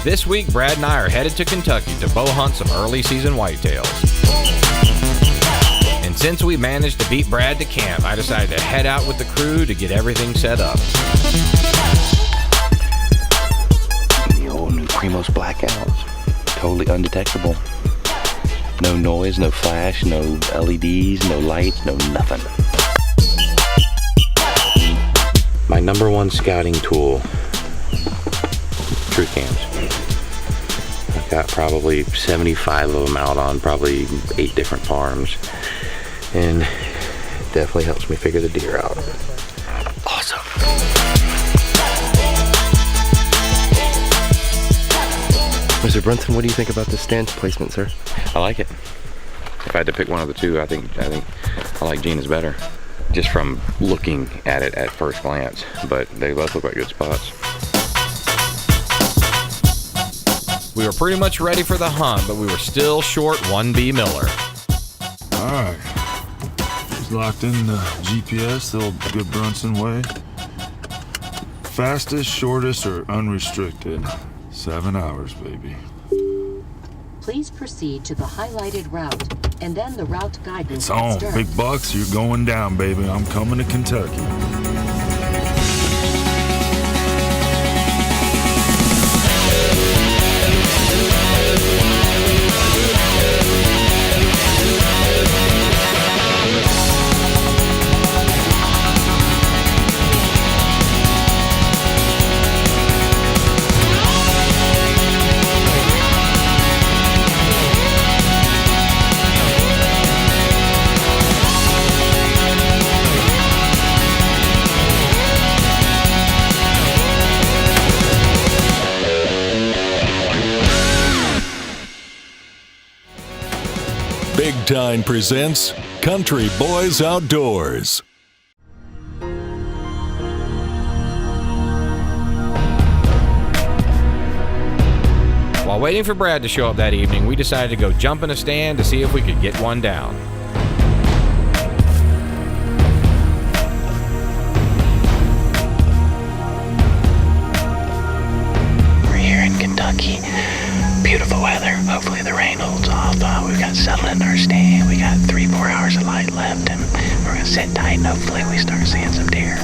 This week, Brad and I are headed to Kentucky to bow hunt some early season whitetails. And since we managed to beat Brad to camp, I decided to head out with the crew to get everything set up. The old new Primos blackouts, totally undetectable. No noise, no flash, no LEDs, no lights, no nothing. My number one scouting tool, truth cams. I've got probably 75 of them out on probably 8 different farms, and it definitely helps me figure the deer out. Awesome. Mr. Brunson, what do you think about the stand placement, sir? I like it. If I had to pick one of the two, I think I like Gina's better, just from looking at it at first glance. But they both look like good spots. We were pretty much ready for the hunt, but we were still short 1B Miller. Alright. He's locked in the GPS the old good Brunson way. Fastest, shortest, or unrestricted. 7 hours, baby. Please proceed to the highlighted route, and then the route guidance. It's on. Big bucks, you're going down, baby. I'm coming to Kentucky. Big Time presents Country Boys Outdoors. While waiting for Brad to show up that evening, we decided to go jump in a stand to see if we could get one down. We're here in Kentucky. Beautiful weather. Hopefully the rain holds off. We've got settled in our stand. We got 3-4 hours of light left, and we're gonna sit tight and hopefully we start seeing some deer.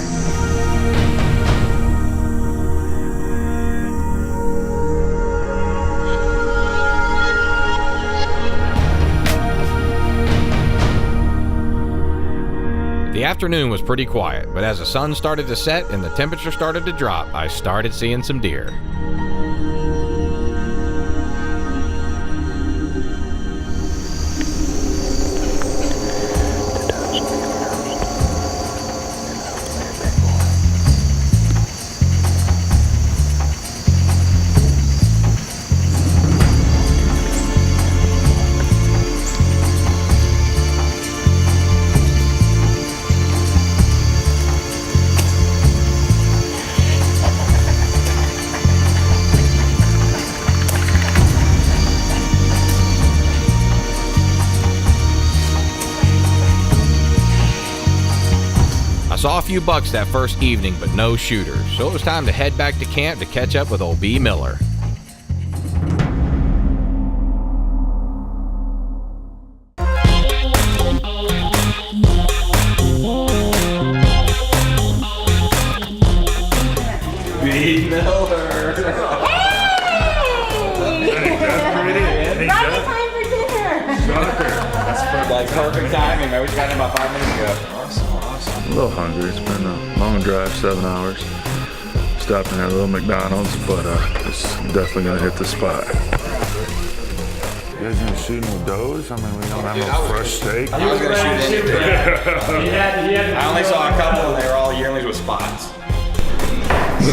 The afternoon was pretty quiet, but as the sun started to set and the temperature started to drop, I started seeing some deer. I saw a few bucks that first evening, but no shooters, so it was time to head back to camp to catch up with old B Miller. B Miller! Right time for dinner! Like perfect timing, man. We just got in about 5 minutes ago. A little hungry. It's been a long drive, 7 hours. Stopping at a little McDonald's, but it's definitely gonna hit the spot. You guys gonna shoot with does? I mean, we don't have no fresh steak. I was gonna shoot it. I only saw a couple, and they were all yearlings with spots.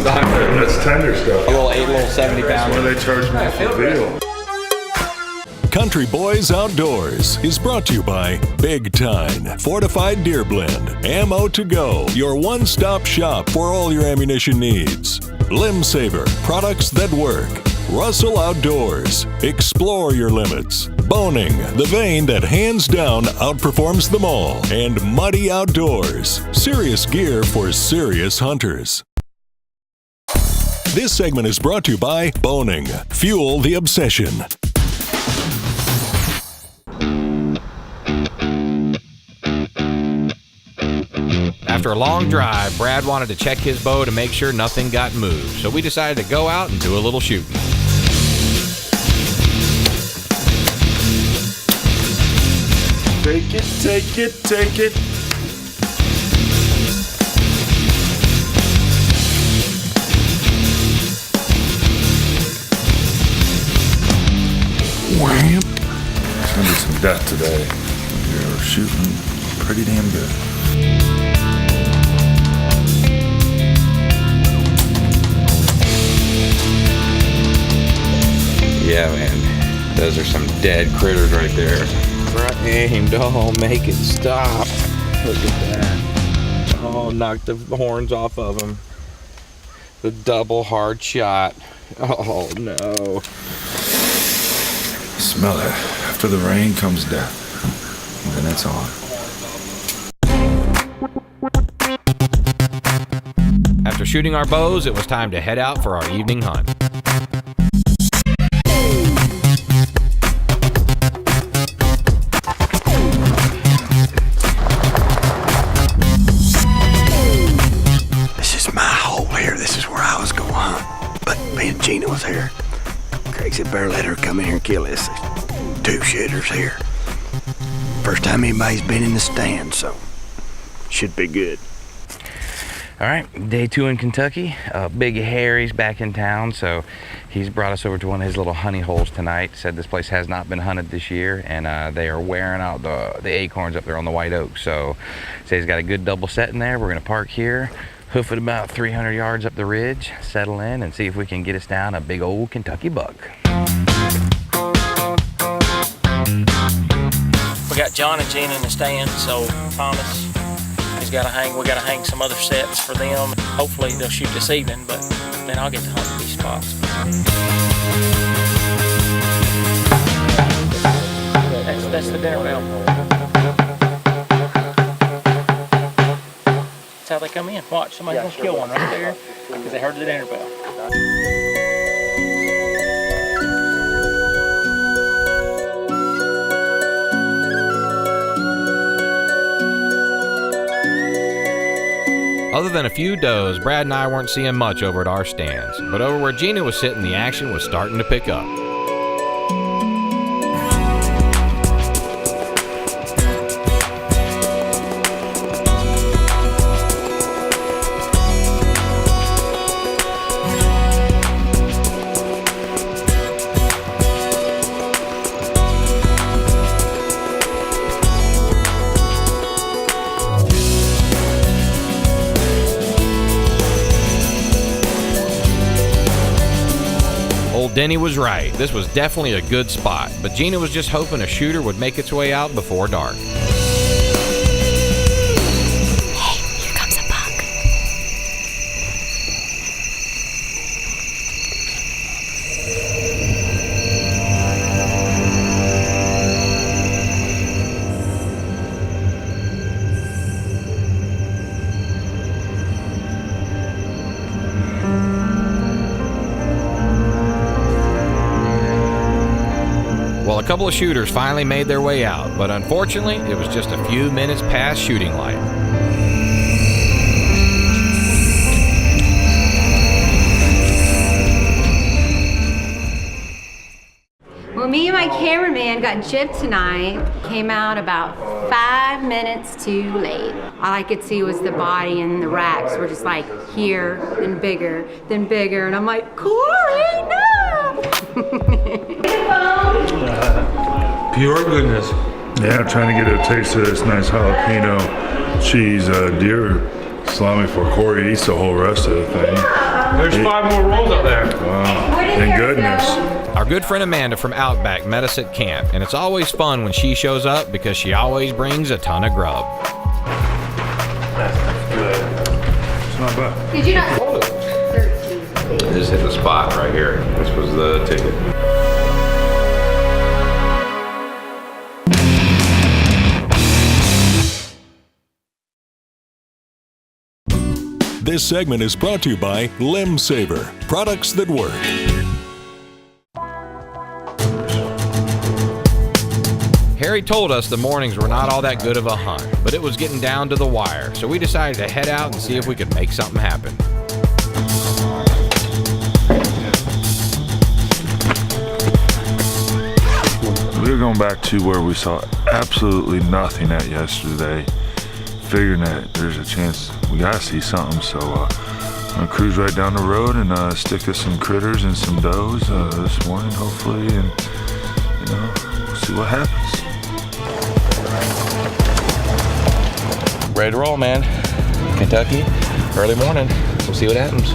That's tender stuff. A little 70 pounds. What do they charge me for veal? Country Boys Outdoors is brought to you by Big Time Fortified Deer Blend, Ammo to Go, your one-stop shop for all your ammunition needs. Limb Saver, products that work. Russell Outdoors, explore your limits. Boning, the vein that hands down outperforms them all. And Muddy Outdoors, serious gear for serious hunters. This segment is brought to you by Boning. Fuel the obsession. After a long drive, Brad wanted to check his bow to make sure nothing got moved, so we decided to go out and do a little shooting. Take it, take it, take it. Wham! It's gonna be some death today. You're shooting pretty damn good. Yeah, man. Those are some dead critters right there. Right aim, don't make it stop. Look at that. Oh, knocked the horns off of him. The double hard shot. Oh, no. Smell it. After the rain comes death. And then it's on. After shooting our bows, it was time to head out for our evening hunt. This is my hole here. This is where I was going to hunt. But me and Gina was here. Craig said, better let her come in here and kill this. There's 2 shitters here. First time anybody's been in the stand, so should be good. All right, day 2 in Kentucky. Big Harry's back in town, so he's brought us over to one of his little honey holes tonight. Said this place has not been hunted this year, and they are wearing out the acorns up there on the white oak. So say he's got a good double set in there. We're gonna park here, hoof it about 300 yards up the ridge, settle in, and see if we can get us down a big old Kentucky buck. We got John and Gina in the stand, so Thomas, we gotta hang some other sets for them. Hopefully they'll shoot this evening, but then I'll get to hunt these spots. That's the dinner bell. That's how they come in. Watch, somebody's gonna kill one right there because they heard the dinner bell. Other than a few does, Brad and I weren't seeing much over at our stands, but over where Gina was sitting, the action was starting to pick up. Denny was right. This was definitely a good spot, but Gina was just hoping a shooter would make its way out before dark. Hey, here comes a buck. Well, a couple of shooters finally made their way out, but unfortunately, it was just a few minutes past shooting light. Well, me and my cameraman got gypped tonight. Came out about 5 minutes too late. All I could see was the body, and the racks were just like here, then bigger, and I'm like, Corey, no! Pure goodness. Yeah, trying to get a taste of this nice jalapeno cheese deer salami for Corey. Eats the whole rest of the thing. There's 5 more rolls up there. Wow. Thank goodness. Our good friend Amanda from Outback met us at camp, and it's always fun when she shows up because she always brings a ton of grub. That's good. It's not bad. Did you not? 13. Just hit the spot right here. This was the ticket. This segment is brought to you by Limb Saver, products that work. Harry told us the mornings were not all that good of a hunt, but it was getting down to the wire, so we decided to head out and see if we could make something happen. We're going back to where we saw absolutely nothing at yesterday, figuring that there's a chance we gotta see something, so I'm gonna cruise right down the road and stick to some critters and some does this morning, hopefully, and we'll see what happens. Ready to roll, man. Kentucky, early morning. We'll see what happens.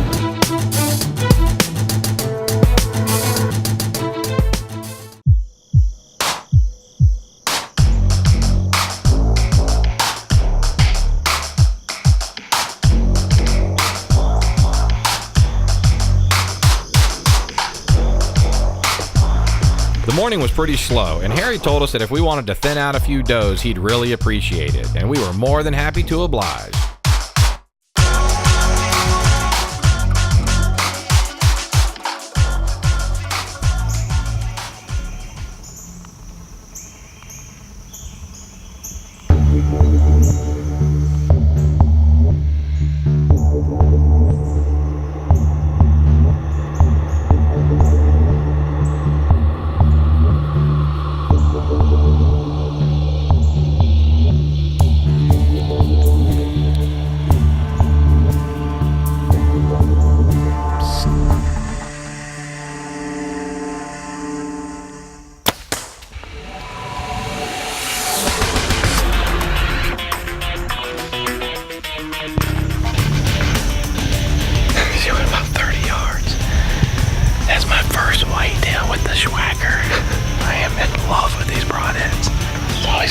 The morning was pretty slow, and Harry told us that if we wanted to thin out a few does, he'd really appreciate it, and we were more than happy to oblige.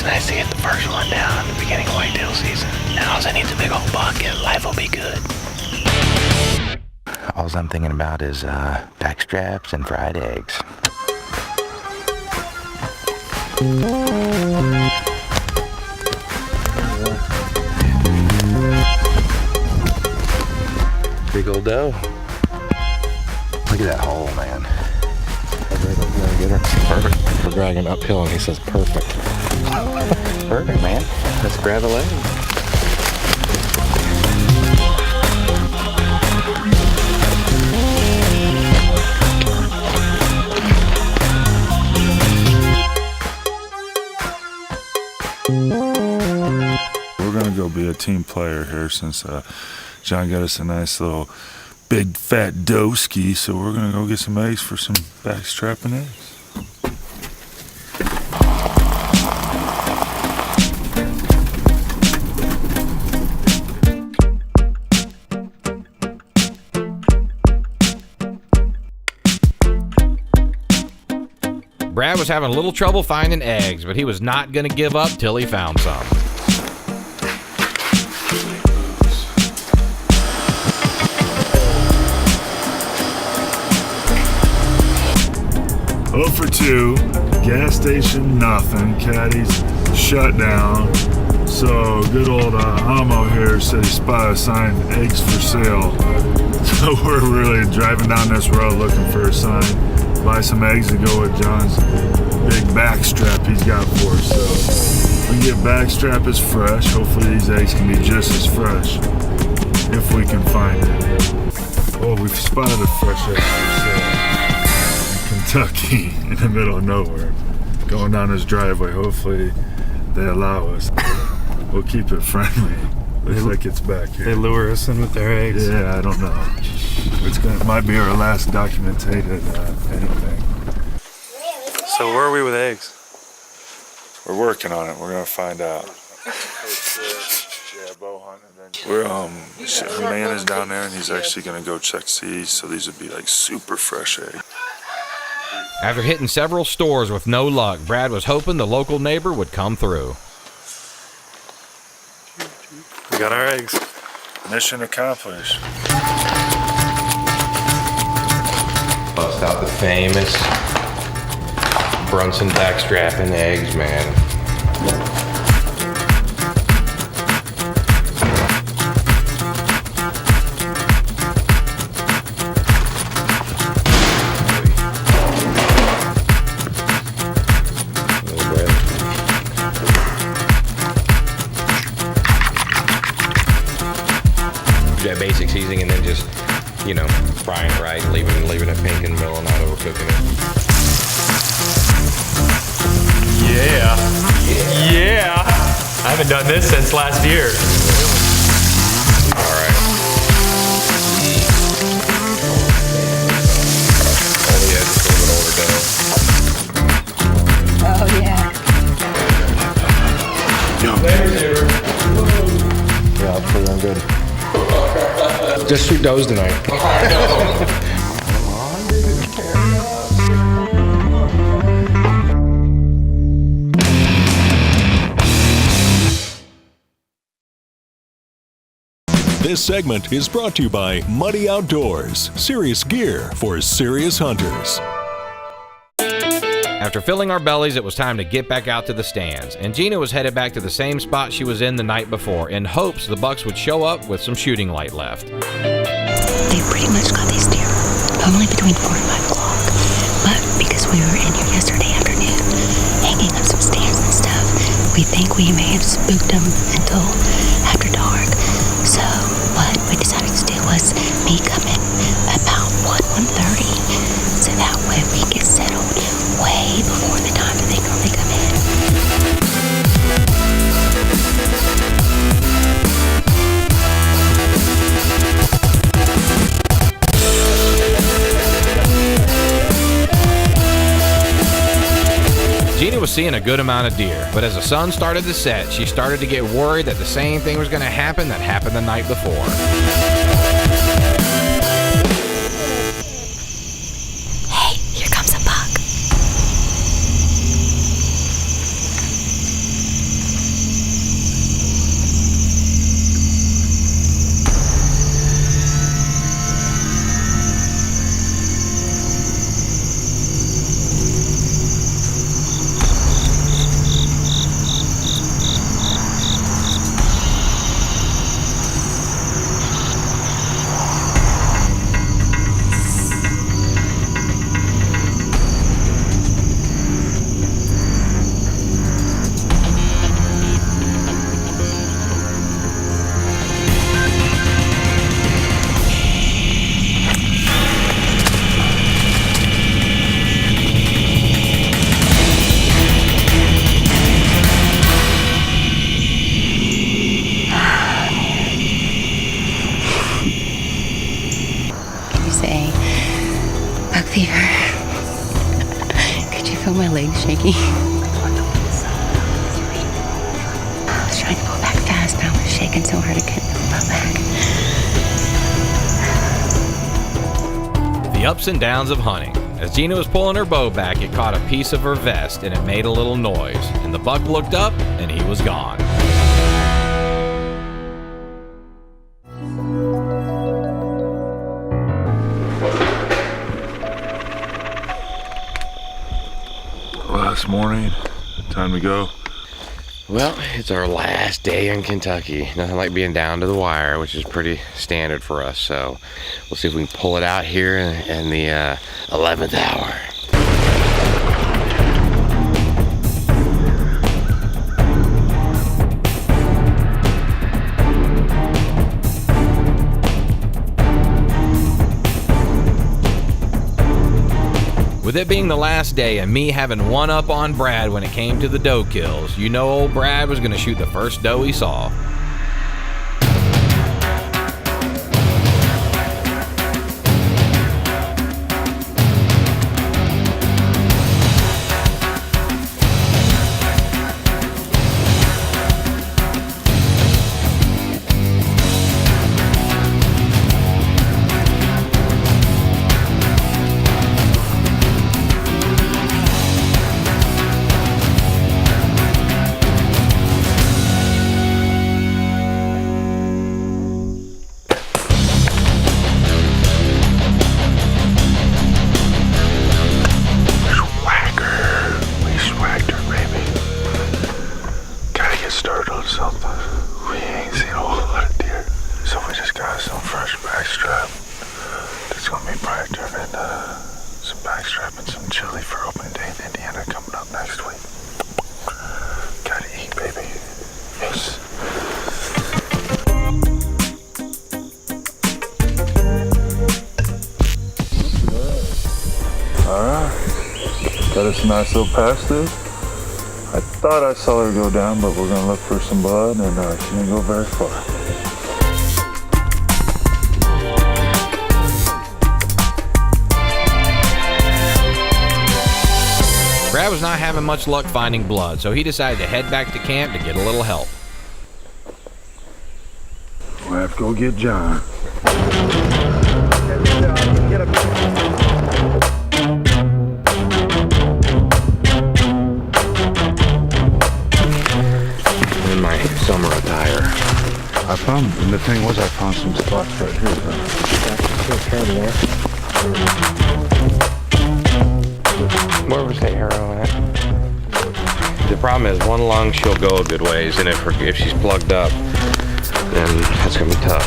Nice to get the first one down at the beginning of whitetail season. Now all I need is a big old buck and life will be good. All I'm thinking about is back straps and fried eggs. Big old doe. Look at that hole, man. Perfect. We're dragging uphill and he says perfect. Perfect, man. Let's grab a leg. We're gonna go be a team player here since John got us a nice little big fat doe ski, so we're gonna go get some eggs for some backstrapping eggs. Brad was having a little trouble finding eggs, but he was not going to give up till he found some. Oh for 2, gas station nothing, caddies shut down. So good old Amo here said he spotted a sign, eggs for sale. So we're really driving down this road looking for a sign. Buy some eggs to go with John's big backstrap he's got for us. So we can get backstrap as fresh. Hopefully these eggs can be just as fresh if we can find it. Oh, we've spotted a fresh egg for sale in Kentucky in the middle of nowhere. Going down this driveway, hopefully they allow us. We'll keep it friendly. Looks like it's back here. They lure us in with their eggs. Yeah, I don't know. It might be our last documented anything. So where are we with eggs? We're working on it. We're gonna find out. We're our man is down there and he's actually gonna go check these. So these would be like super fresh eggs. After hitting several stores with no luck, Brad was hoping the local neighbor would come through. We got our eggs. Mission accomplished. Bust out the famous Brunson backstrapping eggs, man. basic seasoning, and then just, you know, frying it right, leaving it pink in the middle and not overcooking it. Yeah. I haven't done this since last year. All right. Oh yeah, just a little bit older dough. Oh, yeah. Yeah, I'll put it on good. Just sweet doughs tonight. This segment is brought to you by Muddy Outdoors, serious gear for serious hunters. After filling our bellies, it was time to get back out to the stands, and Gina was headed back to the same spot she was in the night before in hopes the bucks would show up with some shooting light left. They pretty much got these deer only between 4 and 5 o'clock, but because we were in here yesterday afternoon hanging up some stands and stuff, we think we may have spooked them until after dark. So what we decided to do was me come in about 1:30, so that way we get settled way before the time that they normally come in. Gina was seeing a good amount of deer, but as the sun started to set, she started to get worried that the same thing was going to happen that happened the night before. Hey, here comes a buck. Fever. Could you feel my legs shaking? I was trying to pull back fast, but I was shaking so hard I couldn't pull back. The ups and downs of hunting. As Gina was pulling her bow back, it caught a piece of her vest and it made a little noise. And the buck looked up and he was gone. Last morning, time to go. Well, it's our last day in Kentucky. Nothing like being down to the wire, which is pretty standard for us. So we'll see if we can pull it out here in the 11th hour. With it being the last day and me having one up on Brad when it came to the doe kills, you know old Brad was going to shoot the first doe he saw. Just a nice little pass-through. I thought I saw her go down, but we're gonna look for some blood, and she didn't go very far. Brad was not having much luck finding blood, so he decided to head back to camp to get a little help. We'll have to go get John. In my summer attire. The thing was, I found some spots right here. Where was the arrow at? The problem is, one lung she'll go a good ways, and if she's plugged up, then that's gonna be tough.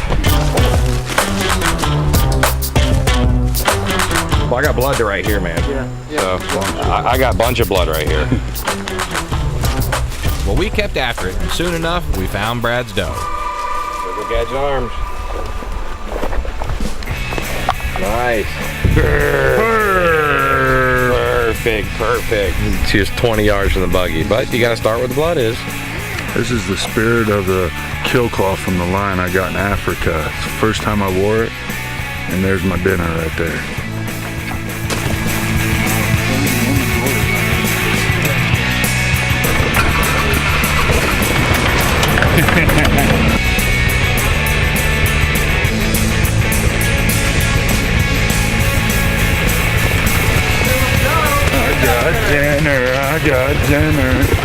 Well, I got blood to right here, man. Yeah. So I got a bunch of blood right here. Well, we kept after it, and soon enough, we found Brad's doe. Look at Gadget Arms. Nice. Perfect. She was 20 yards from the buggy, but you gotta start where the blood is. This is the spirit of the kill cloth from the line I got in Africa. It's the first time I wore it, and there's my dinner right there. I got dinner.